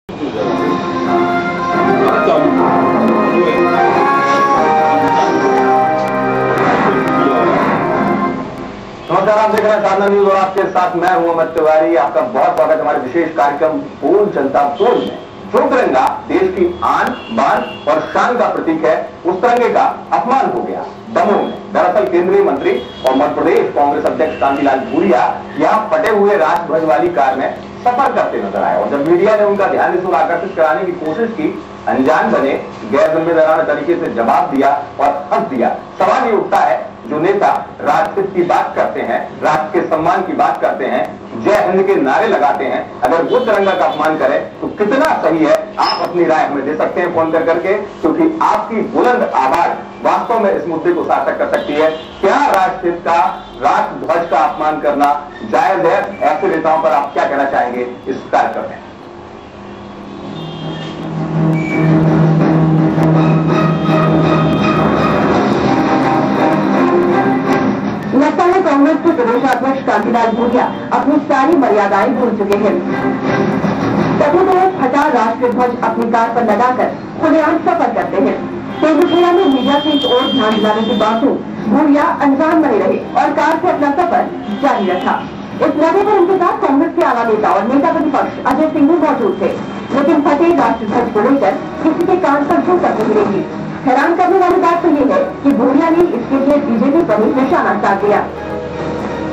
नमस्कार, आप देख रहे हैं साधना न्यूज और आपके साथ मैं हूं अमित तिवारी। आपका बहुत स्वागत हमारे विशेष कार्यक्रम बोल जनता बोल में। जो तिरंगा देश की आन बान और शान का प्रतीक है, उस तिरंगे का अपमान हो गया दमोह में। दरअसल केंद्रीय मंत्री और मध्य प्रदेश कांग्रेस अध्यक्ष कांतिलाल भूरिया यहाँ फटे हुए राष्ट्रध्वज वाली कार में सफर करते नजर आए और जब मीडिया ने उनका ध्यान इस ओर आकर्षित कराने की कोशिश की, अनजान बने गैर जिम्मेदाराना तरीके से जवाब दिया और हंस दिया। सवाल ये उठता है, जो नेता राष्ट्र की बात करते हैं, राष्ट्र के सम्मान की बात करते हैं, जय हिंद के नारे लगाते हैं, अगर वो तिरंगा का अपमान करें तो कितना सही है? आप अपनी राय हमें दे सकते हैं फोन कर करके, क्योंकि आपकी बुलंद आवाज वास्तव में इस मुद्दे को सार्थक कर सकती है। क्या राष्ट्रहित का, राष्ट्र ध्वज का अपमान करना जायज है? ऐसे नेताओं पर आप क्या कहना चाहेंगे इस कार्यक्रम में? लगता है कांग्रेस के प्रदेशाध्यक्ष कांतिलाल भूरिया अपनी सारी मर्यादाएं भूल चुके हैं। तथाकथित फटा राष्ट्रीय ध्वज अपनी कार पर लगाकर खुलेआम सफर करते हैं। तेजखेड़ा में मीडिया से इस ओर ध्यान दिलाने के बावजूद भूरिया अनजान बने रहे और कार से अपना सफर जारी रखा। इस मौके पर उनके साथ कांग्रेस के आला नेता और नेता प्रतिपक्ष अजय सिंह भी मौजूद थे, लेकिन फटे राष्ट्रीय ध्वज को लेकर किसी के कान पर क्यों तक नहीं मिलेगी। हैरान करने वाली बात तो ये है कि भूरिया ने इसके लिए बीजेपी पर ही निशाना साध दिया।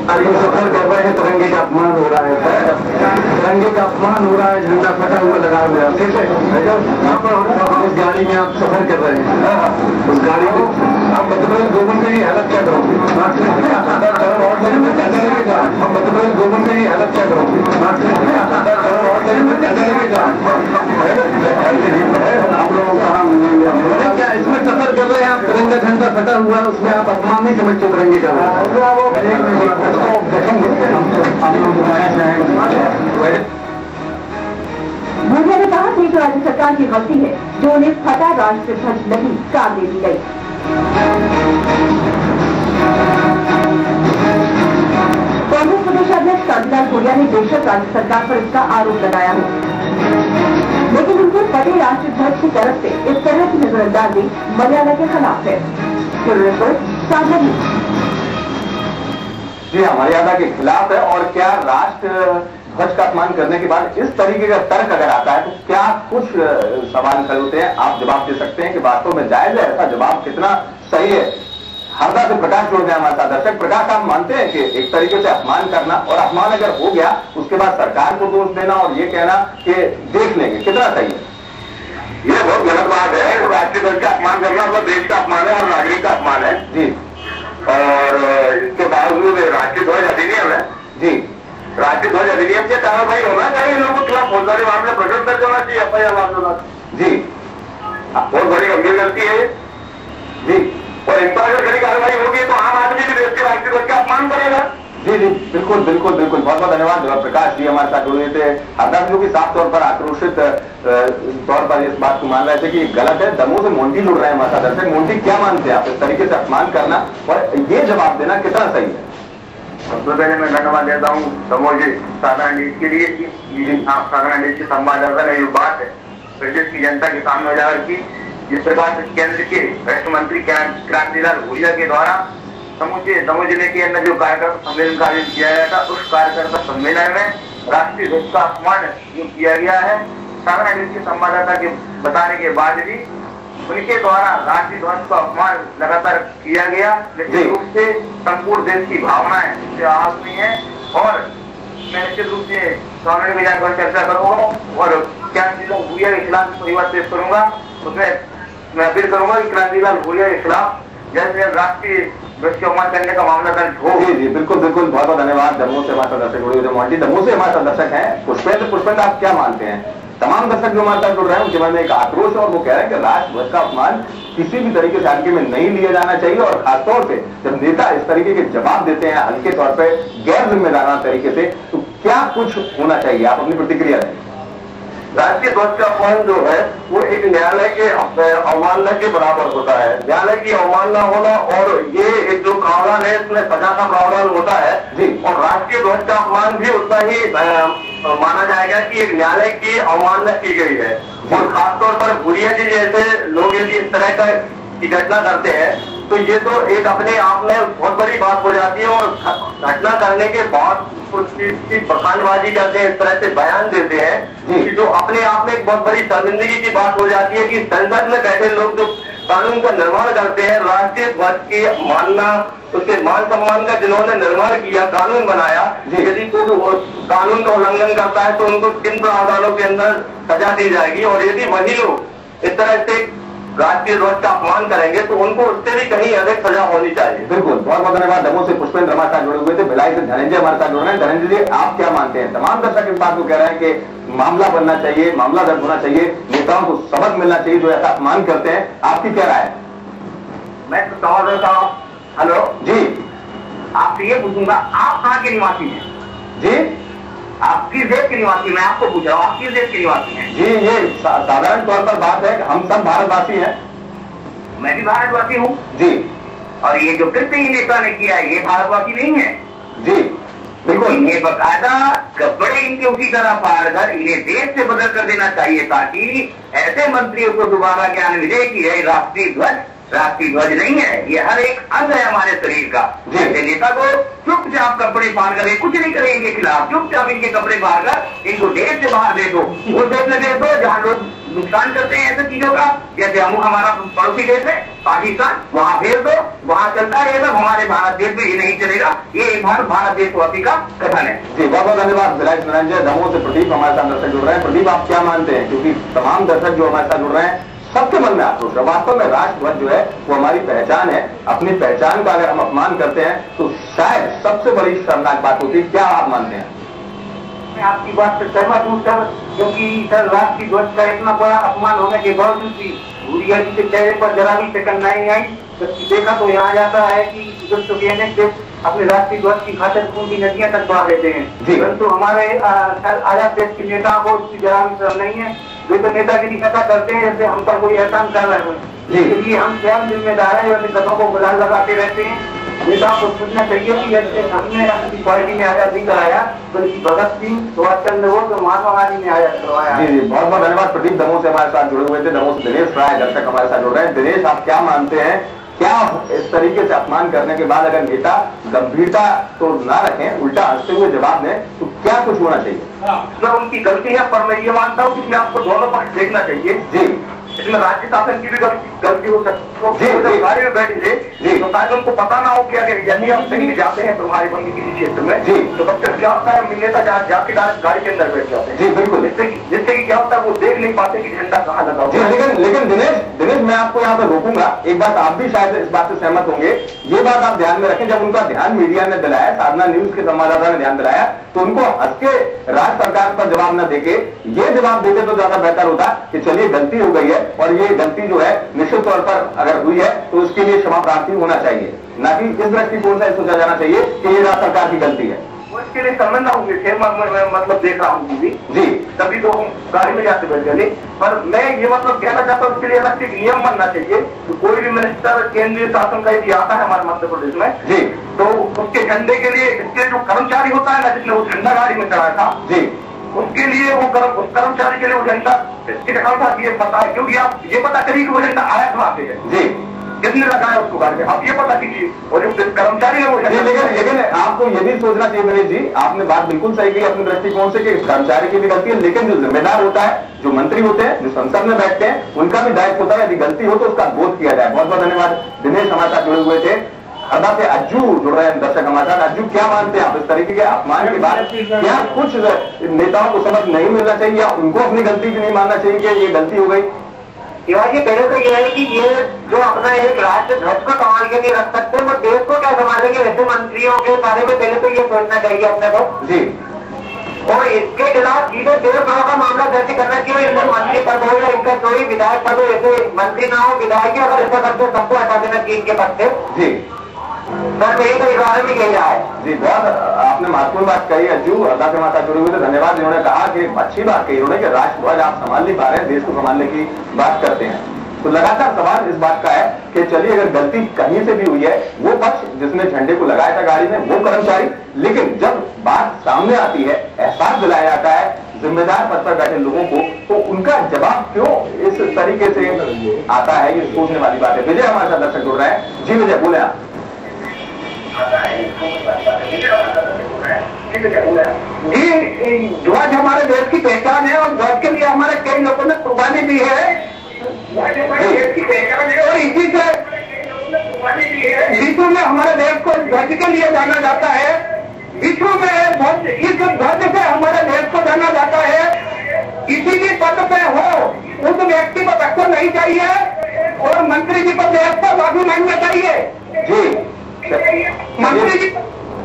सफर कर रहे हैं, तिरंगे का अपमान हो रहा है, तिरंगे का अपमान हो रहा है, झंडा फटा हुआ लगा हुआ है। उस गाड़ी में आप सफर कर रहे हैं, उस गाड़ी में आप मध्य प्रदेश गवर्नमेंट की हालत क्या करोगे? हम मध्य प्रदेश गवर्नमेंट की हालत क्या करोगे? आप लोगों का क्या इसमें सफर कर रहे हैं आप, तिरंगा झंडा फटा हुआ है, उसमें आप अपमान नहीं समझते तिरंगे का? भूरिया ने कहा कि राज्य सरकार की गलती है जो उन्हें फटा राष्ट्रीय ध्वज नहीं कार दे दी गई। कांग्रेस प्रदेशाध्यक्ष कांतिलाल भूरिया ने बेशक राज्य सरकार पर इसका आरोप लगाया है, लेकिन उनके फटे राष्ट्रीय ध्वज की तरफ से इस तरह की नजरअंदाजी मर्यादा के खिलाफ है। जी हाँ, मर्यादा के खिलाफ है। और क्या राष्ट्र ध्वज का अपमान करने के बाद इस तरीके का तर्क अगर आता है तो क्या कुछ सवाल खड़े होते हैं? आप जवाब दे सकते हैं कि वास्तव में जायज है? ऐसा जवाब कितना सही है? हरदा से प्रकाश जोड़ गया हमारे साथ। दर्शक प्रकाश, आप मानते हैं कि एक तरीके से अपमान करना, और अपमान अगर हो गया उसके बाद सरकार को दोष देना और ये कहना कि देख लेंगे, कितना सही है? ये बहुत गलत बात है। राष्ट्रीय ध्वज का अपमान करना मतलब देश का अपमान है और नागरिक का अपमान है जी। और इसके बावजूद राष्ट्रीय ध्वज अधिनियम है जी, राष्ट्रीय ध्वज अधिनियम से कार्रवाई होना चाहिए। लोगों के खिलाफ फौजदारी मामले प्रकट दर्ज होना चाहिए, FIR मामले होना जी। बहुत बड़ी गंभीर गलती है जी, और इन पर अगर कड़ी कार्रवाई होगी तो आम आदमी भी देश के राष्ट्रीय ध्वज का अपमान करेगा। जी जी, बिल्कुल बिल्कुल बिल्कुल। बहुत बहुत धन्यवाद प्रकाश जी हमारे साथ जुड़े थे। हरदा जो कि साफ तौर पर आक्रोशित तौर पर इस बात को मान रहे थे कि गलत है। दमोह से मोंटी जुड़ रहे हैं हमारे साथ। दर्शक, मोंटी क्या मानते हैं आप, इस तरीके से अपमान करना और ये जवाब देना कितना सही है? सबसे पहले मैं धन्यवाद देता हूँ दमोह जी साधारण न्यूज के लिए कि साधारण न्यूज के संवाददाता ने ये बात है प्रदेश की जनता के सामने उजागर की। जिस प्रकार से केंद्र के रक्षा मंत्री कांतिलाल भूरिया के द्वारा समूचे दमोह जिले के अंदर जो कार्यकर्ता सम्मेलन का आयोजन किया गया था, उस कार्यकर्ता सम्मेलन में राष्ट्रीय ध्वज का अपमान जो किया गया है, साधारण न्यूज के संवाददाता के बताने के बाद भी उनके द्वारा राष्ट्रीय ध्वज का अपमान लगातार किया गया। निश्चित रूप से संपूर्ण देश की भावनाएं इससे आहत हुई है और मैं निश्चित रूप से कानूनी विधान पर चर्चा करूंगा और कांतिलाल भूरिया के खिलाफ परिवार पेश करूंगा। उसमें मैं अपील करूंगा कि कांतिलाल भूरिया के खिलाफ जैसे राष्ट्रीय ध्वज का अपमान करने का मामला दर्ज हो। जी जी, बिल्कुल बिल्कुल। बहुत बहुत धन्यवाद। दमोह से हमारे दर्शक जुड़े हुए मोंटी, दमोह से हमारे दर्शक हैं। पुष्पेंद्र, आप क्या मानते हैं? तमाम दर्शक जो हमारे साथ जुड़ रहे हैं उनके मन में एक आक्रोश है और वो कह रहे हैं कि राष्ट्र ध्वज का अपमान किसी भी तरीके से हल्के में नहीं लिया जाना चाहिए, और खासतौर से जब नेता इस तरीके के जवाब देते हैं हल्के तौर पर, गैर जिम्मेदाराना तरीके से, तो क्या कुछ होना चाहिए? आप अपनी प्रतिक्रिया दें। राष्ट्रीय ध्वज का अपमान जो है वो एक न्यायालय के अवमानना के बराबर होता है। न्यायालय की अवमानना होना और ये एक जो प्रावधान है इसमें सजा का प्रावधान होता है जी। और राष्ट्रीय ध्वज का अपमान भी उतना ही माना जाएगा कि एक न्यायालय की अवमानना की गई है। और खासतौर पर भूरिया जी जैसे लोग यदि इस तरह की घटना करते हैं तो ये तो एक अपने आप में बहुत बड़ी बात हो जाती है। और घटना करने के बाद कुछ चीज की बखानबाजी करते हैं, इस तरह से बयान देते हैं कि जो अपने आप में एक बहुत बड़ी शर्मिंदगी की बात हो जाती है कि संसद में बैठे लोग जो कानून का निर्माण करते हैं, राष्ट्रीय ध्वज की मानना, उसके मान सम्मान का जिन्होंने निर्माण किया, कानून बनाया, यदि कोई कानून का उल्लंघन करता है तो उनको किन प्रावधानों के अंदर सजा दी जाएगी। और यदि वही लोग इस तरह से राष्ट्रीय ध्वज का अपमान करेंगे तो उनको उससे भी कहीं अधिक सजा होनी चाहिए। बिल्कुल, बहुत बहुत धन्यवाद। दमोह से पुष्पेंद्र हमारे साथ जुड़े हुए थे, भिलाई से धनंजय हमारे साथ जुड़ रहे हैं। धनंजय जी, आप क्या मानते हैं? तमाम दर्शक इस बात को कह रहे हैं कि मामला बनना चाहिए, मामला दर्ज होना चाहिए, नेताओं को सबक मिलना चाहिए जो ऐसा अपमान करते हैं। आपकी क्या राय है? मैं तो सवाल देता हूँ। हेलो जी, आपसे ये पूछूंगा, आप कहाँ के निवासी हैं? जी, आप किस देश के निवासी? मैं आपको पूछ रहा हूँ, आप किस देश के निवासी हैं? जी, ये साधारण तौर पर बात है कि हम सब भारतवासी हैं। मैं भी भारतवासी हूँ जी। और ये जो कृत्य ही नेता ने किया है ये भारतवासी नहीं है। जी बिल्कुल। इन्हें बकायदा कपड़े इनके उसी तरह पार कर इन्हें देश से बदल कर देना चाहिए ताकि ऐसे मंत्रियों को दोबारा ज्ञान मिले कि यह राष्ट्रीय ध्वज नहीं है, ये हर एक अंग है हमारे शरीर का। ऐसे नेता को चुपचाप कपड़े फाड़ कर, कुछ नहीं करें इनके खिलाफ, चुपचाप इनके कपड़े फाड़ कर इनको देश से बाहर दे दो। वो देश में दे दो जहाँ लोग नुकसान करते हैं ऐसे चीजों का, जैसे हम हमारा पड़ोसी देश है पाकिस्तान, वहाँ भेज दो, वहाँ चलता रहेगा। हमारे भारत देश में ये नहीं चलेगा। ये भारत देशवासी का कथन है। जी, बहुत बहुत धन्यवाद धनंजय। दमोह से प्रदीप हमारे साथ दर्शक जुड़ रहे हैं। प्रदीप, आप क्या मानते हैं? क्योंकि तमाम दर्शक जो हमारे साथ जुड़ रहे हैं सबके मन में आक्रोश है। वास्तव में राष्ट्र ध्वज जो है वो हमारी पहचान है। अपनी पहचान का अगर हम अपमान करते हैं तो शायद सबसे बड़ी शर्मनाक बात होती है। क्या आप मानते हैं? मैं आपकी बात से सहमत हूँ सर, क्योंकि सर राष्ट्रीय ध्वज का इतना बड़ा अपमान होने के बावजूद भी भूरिया जी के चेहरे पर जरा भी शिकन नहीं आई। देखा तो यहाँ जाता है कि से अपने राष्ट्रीय ध्वज की खातिर खून की नदियां तक बहा देते हैं, परंतु हमारे आजाद देश के नेताओं को उसकी जरा भी शर्म नहीं है। वे तो नेतागिरी कथा करते हैं जैसे हम पर कोई एहसान कर रहे हैं। इसलिए हम स्वयं जिम्मेदार है, अपने कदमों को गुलाल लगाते रहते हैं। नेताओं को सोचना चाहिए कि जैसे हमने अपनी पार्टी में आजादी कराया तो भगत सिंह, सुभाष चंद्र बोस और महात्मा गांधी ने आजाद करवाया। जी, बहुत बहुत धन्यवाद प्रदीप। दमोह से हमारे साथ जुड़े हुए थे। दमोह से दिनेश राय दर्शक हमारे साथ जुड़ रहे हैं। दिनेश, आप क्या मानते हैं? क्या इस तरीके से अपमान करने के बाद अगर नेता गंभीरता तो ना रखें, उल्टा हंसते हुए जवाब दें, तो क्या कुछ होना चाहिए? सर उनकी गलती है, पर मैं ये मानता हूँ कि आपको दोनों पक्ष देखना चाहिए। जी, इसमें राज्य शासन की भी गलती हो सकती है। गाड़ी में बैठे थे तो शायद उनको पता ना हो कि अगर यदि हम कहीं जाते हैं तुम्हारे बंदी किसी क्षेत्र में तो बच्चे क्या होता है, नेता जाके गाड़ी के अंदर बैठ जाते हैं। जी बिल्कुल। जिससे कि क्या होता है वो देख नहीं पाते कि झंडा कहाँ लगा हुआ है। लेकिन दिनेश मैं आपको यहाँ पर रोकूंगा। एक बात आप भी शायद इस बात से सहमत होंगे, ये बात आप ध्यान में रखें। जब उनका ध्यान मीडिया ने दिलाया, साधना न्यूज के संवाददाता ने ध्यान दिलाया, तो उनको हंस के राज्य सरकार पर जवाब न देके ये जवाब देते तो ज्यादा बेहतर होता कि चलिए गलती हो गई है और ये गलती जो है निश्चित तौर पर अगर हुई है तो उसके लिए क्षमा प्रार्थी होना चाहिए, ना कि इस दृष्टिकोण से सोचा जाना चाहिए कि ये राज्य सरकार की गलती है। वो इसके लिए समझना होंगे थे, मतलब देख रहा हूँ जी, तभी तो गाड़ी में जाते बैठ गए। पर मैं ये मतलब कहना चाहता हूँ उसके लिए अलग से नियम बनना चाहिए। तो कोई भी मिनिस्टर केंद्रीय शासन का यदि आता है हमारे मध्य प्रदेश में जी, तो उसके झंडे के लिए इसके जो कर्मचारी होता है ना, जिसने वो झंडा गाड़ी में चढ़ाया था जी, उसके लिए उस कर्मचारी के लिए वो झंडा इसके था ये पता है, क्योंकि आप ये पता करिए कि वो झंडा आया कहाँ से है जी, किसने लगाया उसको गाड़ी में, आप ये पता कीजिए। और जो कर्मचारी है वो लेकिन आपको ये भी सोचना चाहिए दिनेश जी, आपने बात बिल्कुल सही कही अपने दृष्टिकोण से कि कर्मचारी की भी गलती है, लेकिन जो जिम्मेदार होता है, जो मंत्री होते हैं, जो संसद में बैठते हैं, उनका भी दायित्व होता है यदि गलती हो तो उसका बोध किया जाए। बहुत बहुत धन्यवाद। दिनेश हमारे साथ जुड़े हुए थे। हरदा से अज्जू जुड़ रहे हैं दर्शक हमारे साथ। अज्जू, क्या मानते हैं आप इस तरीके के अपमान के बाद क्या कुछ नेताओं को सबक नहीं मिलना चाहिए या उनको अपनी गलती भी नहीं मानना चाहिए कि ये गलती हो गई? ये पहले तो ये है कि ये जो अपना एक राष्ट्र ध्वज को संभाल के नहीं रख सकते वो देश को क्या संभालेंगे। ऐसे मंत्रियों के बारे में पहले तो ये सोचना चाहिए अपने को जी, और इसके खिलाफ सीधे देशद्रोह का मामला दर्ज करना चाहिए। इनका मंत्री पद हो या इनका कोई विधायक पद हो, ऐसे मंत्री ना हो विधायक, अगर ऐसा करते सबको हटा देना चाहिए इनके पद से। जी सर मेरी तो इस बारे में यही रहा है। जी, बहुत आपने महत्वपूर्ण बात कही अज्जू। हरदा से माता जुड़े हुए थे, धन्यवाद। इन्होंने कहा कि अच्छी बात कही उन्होंने कि राष्ट्र ध्वज आप संभाल नहीं पा रहे हैं, देश को संभालने की बात करते हैं। तो लगातार सवाल इस बात का है कि चलिए अगर गलती कहीं से भी हुई है, वो पक्ष जिसने झंडे को लगाया था गाड़ी में वो कर्मचारी, लेकिन जब बात सामने आती है, एहसास दिलाया जाता है जिम्मेदार पद पर बैठे लोगों को, तो उनका जवाब क्यों इस तरीके से आता है, ये सोचने वाली बात है। विजय हमारे साथ दर्शक जुड़ रहे हैं। जी विजय, बोले आप। जी, ध्वज हमारे देश की पहचान है और ध्वज के लिए हमारे कई लोगों ने कुर्बानी दी है। देश की पहचान है और इसी से विश्व में हमारे देश को ध्वज के लिए जाना जाता है। विश्व में ध्वज, इस ध्वज से हमारे देश को जाना जाता है। किसी भी पद पे हो उस व्यक्ति को टक्कर नहीं चाहिए और मंत्री जी को देश को लागू मानना चाहिए। जी मंत्री जी,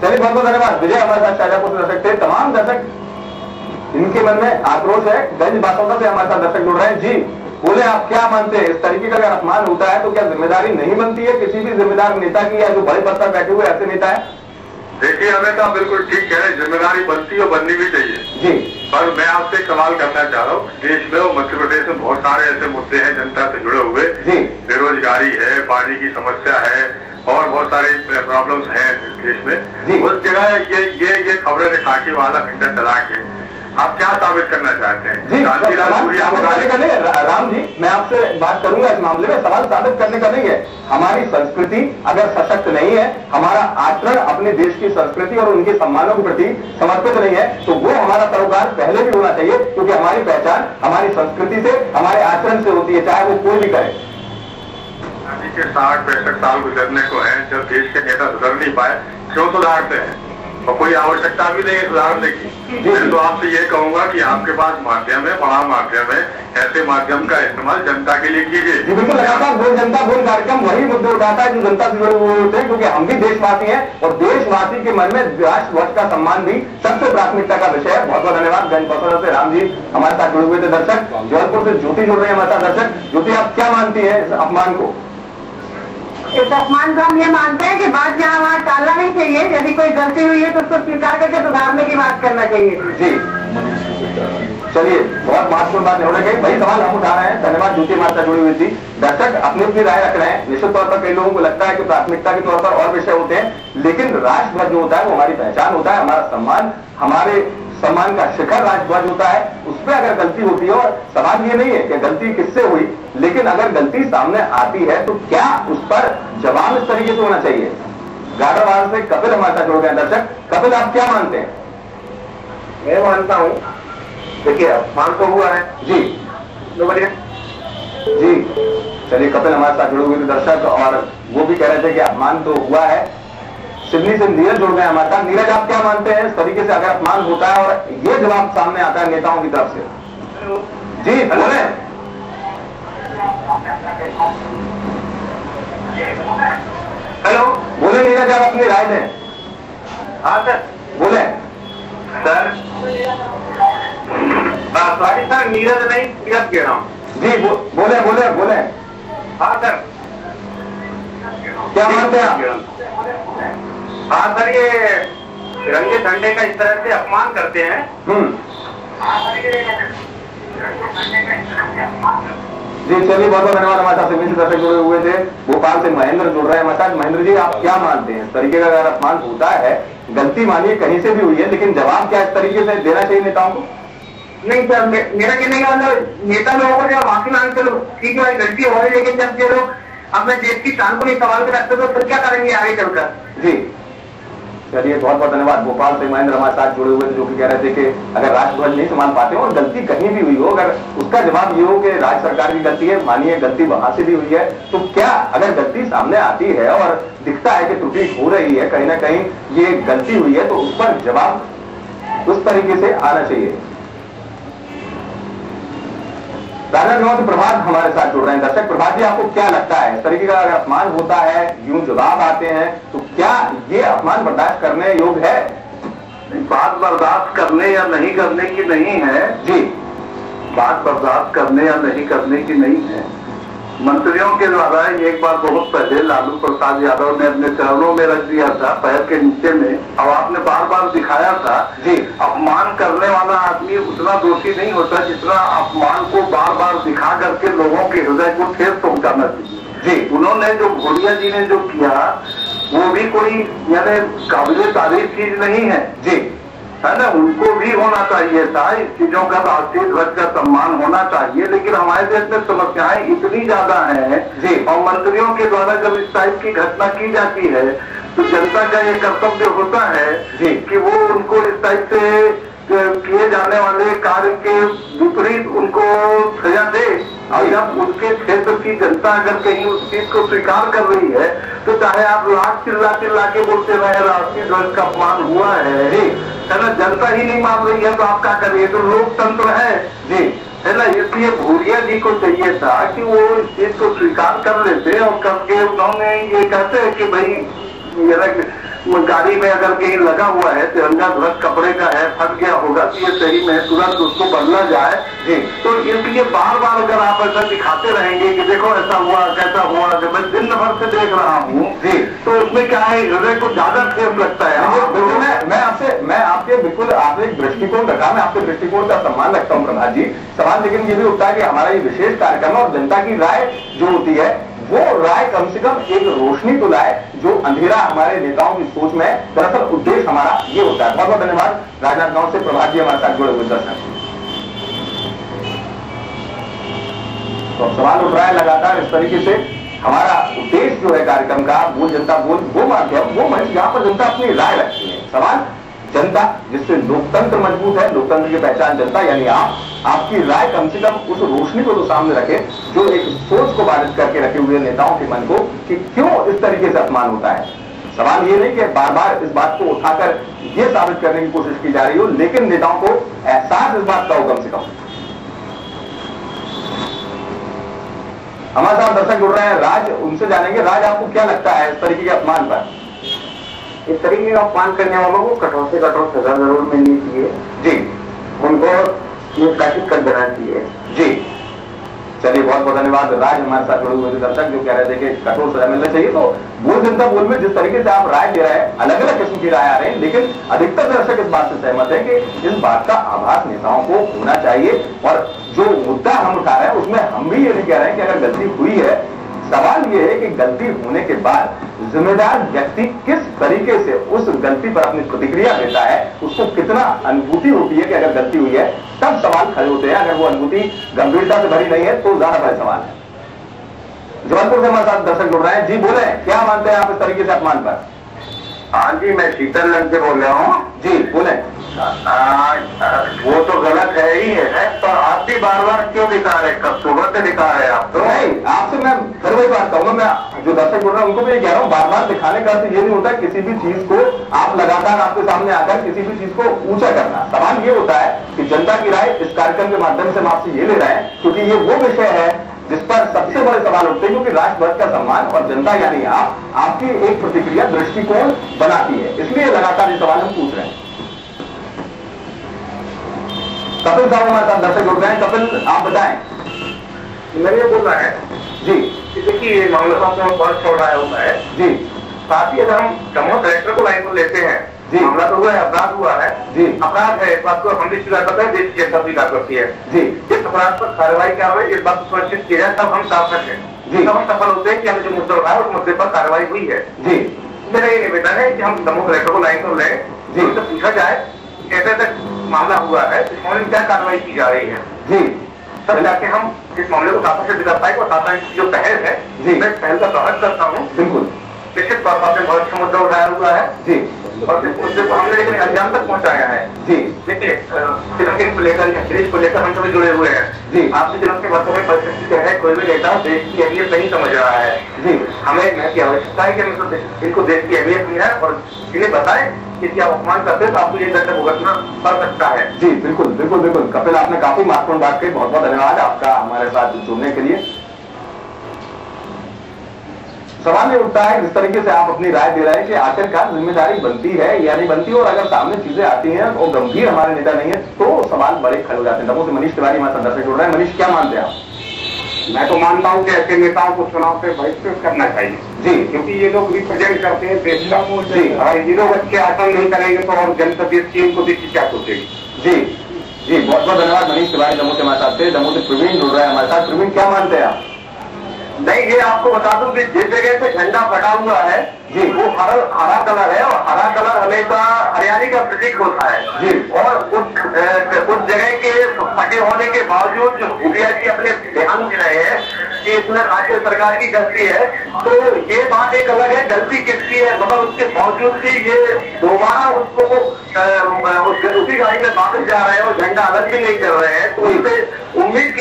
चलिए बहुत बहुत धन्यवाद। विजय हमारे साथ शाजापुर से दर्शक थे। तमाम दर्शक इनके मन में आक्रोश है, गंज बासौदा से हमारे साथ दर्शक जुड़ रहे हैं। जी बोले, आप क्या मानते हैं, इस तरीके का अगर अपमान होता है तो क्या जिम्मेदारी नहीं बनती है किसी भी जिम्मेदार नेता की, या जो बड़े पद पर बैठे हुए ऐसे नेता है? देखिए, हमें तो बिल्कुल ठीक कह रहे, जिम्मेदारी बनती है और बननी भी चाहिए जी। पर मैं आपसे एक सवाल करना चाह रहा हूँ। देश में और मध्य प्रदेश में बहुत सारे ऐसे मुद्दे हैं जनता से जुड़े हुए। जी। बेरोजगारी है, पानी की समस्या है और बहुत सारे प्रॉब्लम्स हैं देश में। उस जगह ये खबरें दिखा के वाला घंटा चला के आप क्या साबित करना चाहते हैं? जी राम जी, मैं आपसे बात करूंगा इस मामले में। सवाल साबित करने का नहीं है, हमारी संस्कृति अगर सशक्त नहीं है, हमारा आचरण अपने देश की संस्कृति और उनके सम्मानों के प्रति समर्पित नहीं है, तो वो हमारा सरोकार पहले भी होना चाहिए, क्योंकि हमारी पहचान हमारी संस्कृति से, हमारे आचरण से होती है, चाहे वो कोई भी करे। अभी के 60-65 साल गुजरने को है, जब देश के नेता सुधर नहीं पाए, क्यों सुधारते हैं? और कोई आवश्यकता भी नहीं है सुधारने की। मैं तो आपसे ये कहूंगा कि आपके पास माध्यम है, बड़ा माध्यम है, ऐसे माध्यम का इस्तेमाल जनता के लिए कीजिए। बिल्कुल, लगातार बोल जनता बोल कार्यक्रम वही मुद्दे उठाता है जो जनता से जुड़े हुए होते हैं, क्योंकि हम भी देशवासी हैं और देशवासी के मन में राष्ट्र ध्वज का सम्मान भी सबसे प्राथमिकता का विषय है। बहुत बहुत धन्यवाद। गंज बासौदा से राम जी हमारे साथ जुड़े हुए थे दर्शक। जबलपुर से ज्योति जुड़ रहे हैं हमारे साथ दर्शक। ज्योति, आप क्या मानती है इस अपमान को? इस अपमान को हम ये मानते हैं कि बात जहाँ वहाँ टालना नहीं चाहिए। यदि कोई गलती हुई है तो उसको स्वीकार करके सुधारने की बात करना चाहिए। जी चलिए, बहुत महत्वपूर्ण बात हो रही है, वही सवाल हम उठा रहे हैं। धन्यवाद। ज्योति हमारे साथ जुड़ी हुई थी। दर्शक अपनी अपनी राय रख रहे हैं। निश्चित तौर पर कई लोगों को लगता है कि प्राथमिकता के तौर पर और विषय होते हैं, लेकिन राष्ट्रध्वज जो होता है वो हमारी पहचान होता है, हमारा सम्मान, हमारे सम्मान का शिखर राष्ट्रध्वज होता है। उसमें अगर गलती होती है, और सवाल ये नहीं है कि गलती किससे हुई, लेकिन अगर गलती सामने आती है तो क्या उस पर जवाब इस तरीके से होना चाहिए। गाड़रवाड़ से कपिल हमारे साथ जुड़ गए दर्शक। कपिल, आप क्या मानते हैं? मैं मानता हूँ, देखिए अपमान तो हुआ है जी जी। चलिए, कपिल हमारे साथ जुड़े हुए थे दर्शक, और वो भी कह रहे थे कि अपमान तो हुआ है। सिडनी से नीरज जुड़ गए हमारे साथ। नीरज, आप क्या मानते हैं इस तरीके से अगर अपमान होता है और ये जवाब सामने आता है नेताओं की तरफ से? जी बोले। हेलो, बोले नीरज, आप अपनी राय दें। हाँ सर। बोले सर। सॉरी सर, नीरज नहीं, नीरज कह रहा हूँ। जी बोले बोले बोले। हाँ सर, क्या मानते हैं आप? हाँ सर, ये तिरंगे झंडे का इस तरह से अपमान करते हैं। जी चलिए, बहुत बहुत धन्यवाद। हमारे साथ से दर्शक जुड़े हुए थे। भोपाल से महेंद्र जुड़ रहे हैं हमारे साथ। महेंद्र जी, आप क्या मानते हैं इस तरीके का अगर अपमान होता है, गलती मानिए कहीं से भी हुई है, लेकिन जवाब क्या इस तरीके से देना चाहिए नेताओं को? नहीं सर, मेरा कहने का मतलब नेता लोगों को जब माफी मांगते लोग, ठीक है गलती हो रही, लेकिन जब ये लोग अपने देश की शान को नहीं सवाल कर रखते तो फिर क्या करेंगे आगे चलकर? जी चलिए, बहुत बहुत धन्यवाद। भोपाल से महेंद्र हमारे साथ जुड़े हुए थे, जो कि कह रहे थे कि अगर राष्ट्रध्वज नहीं संभाल पाते हो और गलती कहीं भी हुई हो, अगर उसका जवाब ये हो कि राज्य सरकार की गलती है, मानिए गलती वहां से भी हुई है, तो क्या अगर गलती सामने आती है और दिखता है कि त्रुटि हो रही है, कहीं ना कहीं ये गलती हुई है, तो उस पर जवाब उस तरीके से आना चाहिए। राजनांदगांव से प्रभात हमारे साथ जुड़ रहे हैं दर्शक। प्रभात जी, आपको क्या लगता है इस तरीके का अगर अपमान होता है, यूं जवाब आते हैं, तो क्या ये अपमान बर्दाश्त करने योग्य है? बात बर्दाश्त करने या नहीं करने की नहीं है जी। बात बर्दाश्त करने या नहीं करने की नहीं है। मंत्रियों के द्वारा एक बार बहुत पहले लालू प्रसाद यादव ने अपने चरणों में रख दिया था, पैर के नीचे में, अब आपने बार बार दिखाया था जी। अपमान करने वाला आदमी उतना दोषी नहीं होता जितना अपमान को बार बार दिखा करके लोगों के हृदय को ठेस पहुंचाना चाहिए। जी, उन्होंने जो भूरिया जी ने जो किया वो भी कोई यानी काबिल तारीफ चीज नहीं है जी, है ना। उनको भी होना चाहिए था, इस चीजों का राष्ट्रीय ध्वज का सम्मान होना चाहिए। लेकिन हमारे देश में समस्याएं इतनी ज्यादा हैं जी, और मंत्रियों के द्वारा जब इस टाइप की घटना की जाती है तो जनता का ये कर्तव्य होता है जी, कि वो उनको इस टाइप से किए जाने वाले कार्य के विपरीत उनको सजा दे। और जब उसके क्षेत्र की जनता अगर कहीं उस चीज को स्वीकार कर रही है तो चाहे आप लाख चिल्ला चिल्ला के बोलते रहे राष्ट्रीय ध्वज का अपमान हुआ है ना, जनता ही नहीं मान रही है तो आप क्या करिए, तो लोकतंत्र है जी, है ना। इसलिए भूरिया जी को चाहिए था कि वो इस चीज को स्वीकार कर लेते और करके उन्होंने ये कहते हैं कि भाई मेरा गाड़ी में अगर कहीं लगा हुआ है तिरंगा ध्वज कपड़े का है, फट गया होगा तो ये सही में तुरंत उसको बदला जाए जी। तो इसलिए बार बार अगर आप ऐसा दिखाते रहेंगे कि देखो ऐसा हुआ कैसा हुआ, जब मैं दिन भर से देख रहा हूँ जी, तो उसमें क्या है, हृदय को ज्यादा ठेस लगता है। मैं आपके बिल्कुल आपने एक दृष्टिकोण रखा, मैं आपके दृष्टिकोण का सम्मान रखता हूँ प्रभात जी। सवाल लेकिन ये भी उठता है कि हमारा ये विशेष कार्यक्रम और जनता की राय जो होती है वो राय कम से कम एक रोशनी तो लाए जो अंधेरा हमारे नेताओं की सोच में। दरअसल उद्देश्य हमारा ये होता है। बहुत बहुत धन्यवाद राजनांदगांव से प्रभात जी हमारे साथ जुड़े हुए दर्शक। तो सवाल उठ रहा है लगातार इस तरीके से। हमारा उद्देश्य जो है कार्यक्रम का बोल जनता बोल, वो माध्यम वो मंच जहां पर जनता अपनी राय रखती है। सवाल जनता जिससे लोकतंत्र मजबूत है, लोकतंत्र की पहचान जनता यानी आपकी राय कम से कम उस रोशनी को तो सामने रखे जो एक सोच को बाधित करके रखे हुए नेताओं के मन को कि क्यों इस तरीके से अपमान होता है। सवाल ये नहीं कि बार बार इस बात को उठाकर ये साबित करने की कोशिश की जा रही हो, लेकिन नेताओं को एहसास इस बात का हो कम से कम। हमारे साथ दर्शक जुड़ रहे हैं, राज उनसे जानेंगे। राज आपको क्या लगता है इस तरीके के अपमान पर? इस तरीके का अपमान करने वालों को कठोर से कठोर सजा जरूर मिलनी चाहिए जी, उनको निष्कासित कर देना चाहिए जी। चलिए बहुत बहुत धन्यवाद राज हमारे साथ जुड़े हुए दर्शक जो कह रहे थे कि कठोर सजा मिलना चाहिए। तो बोल जनता बोल में जिस तरीके से आप राय दे रहे हैं, अलग अलग किस्म की राय आ रहे हैं, लेकिन अधिकतर दर्शक इस बात से सहमत है कि इस बात का आभास नेताओं को होना चाहिए। और जो मुद्दा हम उठा रहे हैं उसमें हम भी ये नहीं कह रहे हैं कि अगर गलती हुई है, सवाल ये है कि गलती होने के बाद जिम्मेदार व्यक्ति किस तरीके से उस गलती पर अपनी प्रतिक्रिया देता है, उसको कितना अनुभूति होती है कि अगर गलती हुई है तब सवाल खड़े होते हैं। अगर वो अनुभूति गंभीरता से भरी नहीं है तो ज्यादा बड़ा सवाल है। जबलपुर से हमारे साथ दर्शक जुड़ रहे हैं। जी बोले, क्या मानते हैं आप इस तरीके से अपमान पर? हाँ जी, मैं शीतल लंग से बोल रहा हूँ। जी बोले। वो तो गलत है ही है, पर आप भी बार बार क्यों दिखा रहे, कब सुबह से दिखा रहे हैं आप? तो नहीं, आपसे मैं फिर वही बात कहूंगा, मैं जो दर्शक बोल रहे हैं उनको भी ये कह रहा हूँ, बार बार दिखाने का अर्थ ये नहीं होता किसी भी चीज को आप लगातार आपके सामने आकर किसी भी चीज को ऊंचा करना। सवाल ये होता है कि जनता की राय इस कार्यक्रम के माध्यम से हम आपसे ये ले रहे हैं क्योंकि ये वो विषय है जिस पर सबसे बड़े सवाल उठते हैं, क्योंकि राष्ट्रध्वज का सम्मान और जनता यानी आपकी एक प्रतिक्रिया दृष्टिकोण बनाती है, इसलिए लगातार ये सवाल हम पूछ रहे हैं। कपिल साहब हमारे साथ दर्शक जुड़ रहे हैं। कपिल आप बताएं। मैंने ये बोला है जी, देखिए ये मामला तो बहुत छोड़ा होता है जी, साथ ही अगर हम दमोह कलेक्टर को लाइन को लेते हैं, जी, मामला तो हुआ है, अपराध हुआ है जी, अपराध है, इस बात को हम भी स्वीकार करते हैं, देश की जनता स्वीकार करती है जी, इस अपराध पर कार्रवाई क्या हुई इस बात को सुनिश्चित किया जाए, तब हम सार्थक हैं, जी, तब हम सफल होते हैं कि हमें जो मुद्दा उठाया उस मुद्दे पर कार्रवाई हुई है। जी, मेरा ये निवेदन है कि हम दमोह कलेक्टर को लाइन को लें, जी, उनसे पूछा जाए कैसे तक मामला हुआ है, इस मामले में क्या कार्रवाई की जा रही है, जी, तब जाके हम इस मामले को सार्थक सिद्ध कर पाए। और सार्थक जो पहल है, जी, मैं पहल का स्वागत करता हूँ। बिल्कुल निश्चित तौर पर आपने बहुत अच्छा मुद्दा उठाया हुआ है जी, और इस मुद्दे को हमने लेकिन अंजाम तक पहुंचाया है। जी, देखिए फिल्म को लेकर या सीरीज को लेकर हम सभी जुड़े हुए हैं जी, आपके जीवन के वर्तमान परिस्थिति क्या है, कोई भी नेता देश की अहमियत नहीं समझ रहा है, जी, हमें की आवश्यकता है कि हम इनको देश की अहमियत भी है और इन्हें बताएं कि यदि आप अपमान करते हैं तो आपको ये दंड भुगतना पड़ सकता है। जी, बिल्कुल बिल्कुल बिल्कुल। कपिल आपने काफी महत्वपूर्ण बात कही, बहुत बहुत धन्यवाद आपका हमारे साथ जुड़ने के लिए। सवाल ये उठता है जिस तरीके से आप अपनी राय दे रहे हैं कि आखिरकार जिम्मेदारी बनती है या नहीं बनती, और अगर सामने चीजें आती हैं और गंभीर हमारे नेता नहीं है तो सवाल बड़े खड़े हो जाते हैं। दमोह से मनीष तिवारी हमारे संदर्भ से जुड़ रहे हैं। मनीष क्या मानते हैं आप? मैं तो मानता हूँ कि ऐसे नेताओं को चुनाव से बहिष्कृत करना चाहिए जी, क्योंकि ये लोग रिप्रेजेंट करते हैं देश का। जी, ये लोग अच्छे आसन नहीं करेंगे तो और जनता देश की इनको देश की क्या सोचेगी। जी, जी बहुत बहुत धन्यवाद मनीष तिवारी दमोह से हमारे साथ थे। दमोह से प्रवीण जुड़ रहे हैं हमारे साथ। प्रवीण, क्या मानते हैं आप? नहीं, ये आपको बता दूं कि जिस जगह से झंडा फटा हुआ है जी, वो हरा कलर है, और हरा कलर हमेशा हरियाली का प्रतीक होता है जी। और उस जगह के फटे होने के बावजूद जो मुखिया जी अपने ध्यान दे रहे हैं कि इसमें राज्य सरकार की गलती है, तो ये बात एक अलग है, गलती किसकी है, मगर उसके बावजूद भी ये दोबारा उसको उसी गाड़ी में वापस जा रहे हैं और झंडा अलग भी नहीं कर रहे हैं। तो उससे उम्मीद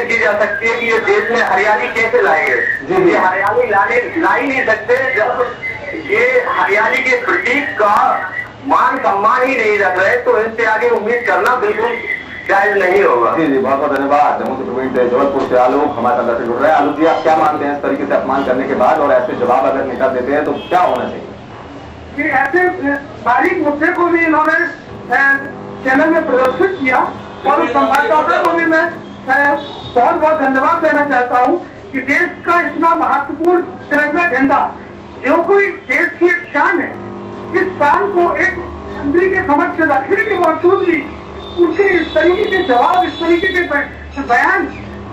की जा सकती है कि ये देश में हरियाली कैसे लाएंगे? ये हरियाली ला ही नहीं सकते जब ये हरियाली के प्रतीक का मान सम्मान ही नहीं रख रहे, तो इनसे आगे उम्मीद करना बिल्कुल जायज नहीं होगा। जी जी बहुत बहुत धन्यवाद। दमोह से प्रवीण थे। जबलपुर से आलोक हमारे साथ जुड़ रहे हैं। आलोक जी, आप क्या मानते हैं इस तरीके से अपमान करने के बाद और ऐसे जवाब अगर नेता देते हैं तो क्या होना चाहिए? कि ऐसे बारीक मुद्दे को भी इन्होंने चैनल में प्रदर्शित किया और उस संवाददाता को भी मैं बहुत बहुत धन्यवाद देना चाहता हूँ कि देश का इतना महत्वपूर्ण तिरंगा झंडा जो कोई देश की एक शान है, इस शान को एक मंत्री के समक्ष रखने के बावजूद भी उनके इस तरीके के जवाब, इस तरीके के बयान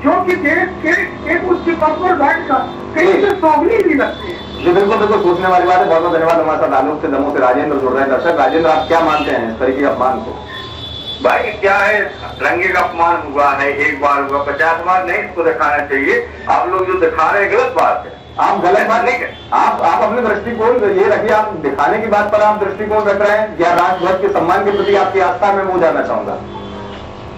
जो कि देश के एक उच्च पद पर बैठकर कहीं से सौगनी नहीं लगते हैं। जी बिल्कुल बिल्कुल सोचने वाली बात है। बहुत बहुत धन्यवाद। हमारे साथ आलोक से दमोह से राजेंद्र जुड़ रहे हैं। दर्शक, राजेंद्र, आप क्या मानते हैं इस तरीके के अपमान को? भाई क्या है, तिरंगे का अपमान हुआ है, एक बार हुआ, 50 बार नहीं इसको दिखाना चाहिए। आप लोग जो दिखा रहे हैं गलत बात है। आप गलत बात नहीं, आप अपने दृष्टिकोण ये रखिए। आप दिखाने की बात पर आप दृष्टिकोण रख रहे हैं या राष्ट्रध्वज के सम्मान के प्रति आपकी आस्था में वो जानना चाहूंगा।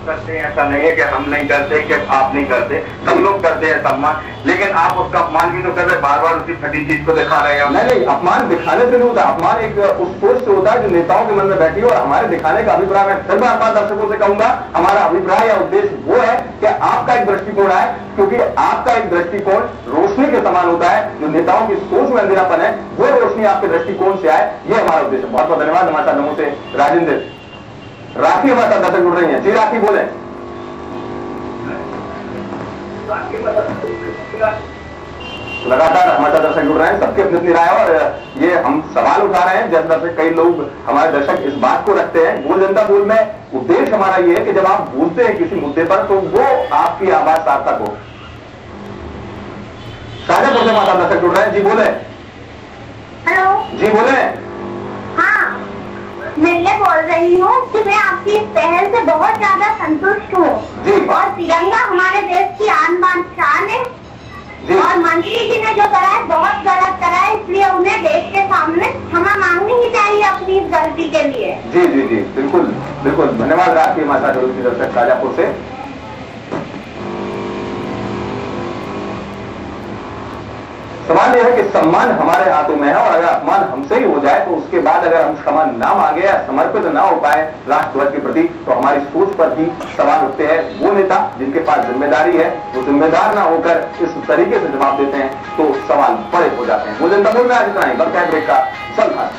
करते हैं, ऐसा नहीं है कि हम नहीं करते, कि आप नहीं करते, सब लोग करते हैं सम्मान, लेकिन आप उसका अपमान भी तो कर रहे, बार बार उसी फटी चीज को दिखा रहे हैं। नहीं, अपमान दिखाने से नहीं होता। अपमान एक उस सोच से होता है जो नेताओं के मन में बैठी है। और हमारे दिखाने का अभिप्राय, मैं फिर बार दर्शकों से कहूंगा, हमारा अभिप्राय या उद्देश्य वो है कि आपका एक दृष्टिकोण है, क्योंकि आपका एक दृष्टिकोण रोशनी के समान होता है। जो नेताओं की सोच में अंधेरापन है वो रोशनी आपके दृष्टिकोण से आए, ये हमारा उद्देश्य। बहुत बहुत धन्यवाद। हमारे साथ दमोह से राजेंद्र। राखी हमारे साथ दर्शक जुड़ रही है। जी राखी, बोले। लगातार हमारे दर्शक जुड़ रहे हैं, सबके अपनी राय है और ये हम सवाल उठा रहे हैं। जब तक कई लोग हमारे दर्शक इस बात को रखते हैं, बोल जनता बोल में उद्देश्य हमारा ये है कि जब आप बोलते हैं किसी मुद्दे पर तो वो आपकी आवाज सार्थक हो। शाहजहांपुर से हमारे दर्शक जुड़ रहे हैं। जी बोले। हेलो जी बोले। हाँ, मैं ये बोल रही हूँ कि मैं आपकी इस पहल से बहुत ज्यादा संतुष्ट हूँ और तिरंगा हमारे देश की आन बान शान है। और मंत्री जी ने जो करा है बहुत गलत करा है, इसलिए उन्हें देश के सामने क्षमा मांगनी ही चाहिए अपनी इस गलती के लिए। जी जी जी बिल्कुल बिल्कुल धन्यवाद। राखी हमारे साथ दर्शक शाहजहांपुर से। सवाल यह है कि सम्मान हमारे हाथों में है और अगर अपमान हमसे ही हो जाए तो उसके बाद अगर हम क्षमा ना मांगे या समर्पित ना हो पाए राष्ट्रध्वज के प्रति तो हमारी सोच पर ही सवाल उठते हैं। वो नेता जिनके पास जिम्मेदारी है वो जिम्मेदार ना होकर इस तरीके से जवाब देते हैं तो सवाल बड़े हो जाते हैं। वो जनता बोल रहा है, इतना ही। बल्कि ब्रेक का चल था।